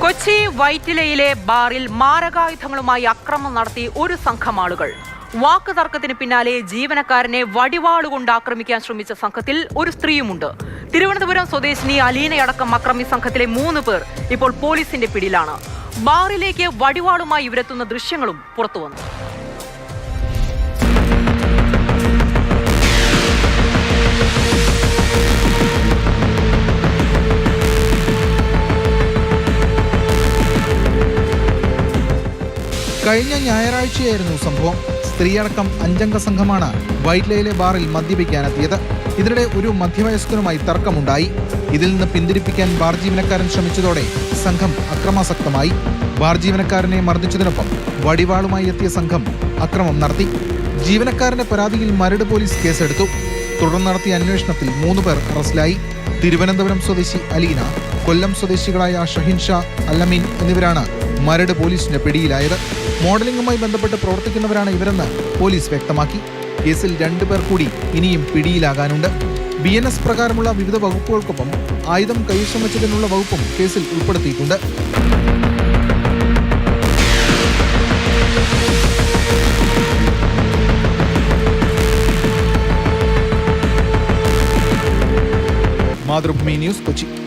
കൊച്ചി വൈറ്റിലയിലെ ബാറിൽ മാരകായുധങ്ങളുമായി അക്രമം നടത്തി ഒരു സംഘം ആളുകൾ. വാക്ക് തർക്കത്തിന് പിന്നാലെ ജീവനക്കാരനെ വടിവാളുകൊണ്ട് ആക്രമിക്കാൻ ശ്രമിച്ച സംഘത്തിൽ ഒരു സ്ത്രീയുമുണ്ട്. തിരുവനന്തപുരം സ്വദേശിനി അലീനയടക്കം അക്രമി സംഘത്തിലെ 3 പേർ ഇപ്പോൾ പോലീസിന്റെ പിടിയിലാണ്. ബാറിലേക്ക് വടിവാളുമായി ഇവരെത്തുന്ന ദൃശ്യങ്ങളും പുറത്തുവന്നു. കഴിഞ്ഞ ഞായറാഴ്ചയായിരുന്നു സംഭവം. സ്ത്രീയടക്കം 5 അംഗ സംഘമാണ് വൈറ്റ്ലയിലെ ബാറിൽ മദ്യപിക്കാനെത്തിയത്. ഇതിനിടെ ഒരു മധ്യവയസ്കനുമായി തർക്കമുണ്ടായി. ഇതിൽ നിന്ന് പിന്തിരിപ്പിക്കാൻ ബാർ ജീവനക്കാരൻ ശ്രമിച്ചതോടെ സംഘം അക്രമാസക്തമായി. ബാർ ജീവനക്കാരനെ മർദ്ദിച്ചതിനൊപ്പം വടിവാളുമായി എത്തിയ സംഘം അക്രമം നടത്തി. ജീവനക്കാരന്റെ പരാതിയിൽ മരട് പോലീസ് കേസെടുത്തു. തുടർന്ന് നടത്തിയ അന്വേഷണത്തിൽ 3 പേർ അറസ്റ്റിലായി. തിരുവനന്തപുരം സ്വദേശി അലീന, കൊല്ലം സ്വദേശികളായ ഷഹിൻ ഷാ, അല്ലമീൻ എന്നിവരാണ് മരട് പോലീസിന്റെ പിടിയിലായത്. മോഡലിംഗുമായി ബന്ധപ്പെട്ട് പ്രവർത്തിക്കുന്നവരാണ് ഇവരെന്ന് പോലീസ് വ്യക്തമാക്കി. കേസിൽ 2 പേർ കൂടി ഇനിയും പിടിയിലാകാനുണ്ട്. BNS പ്രകാരമുള്ള വിവിധ വകുപ്പുകൾക്കൊപ്പം ആയുധം കൈവശം വെച്ചതിനുള്ള വകുപ്പും കേസിൽ ഉൾപ്പെടുത്തിയിട്ടുണ്ട്. മാതൃഭൂമി ന്യൂസ്, കൊച്ചി.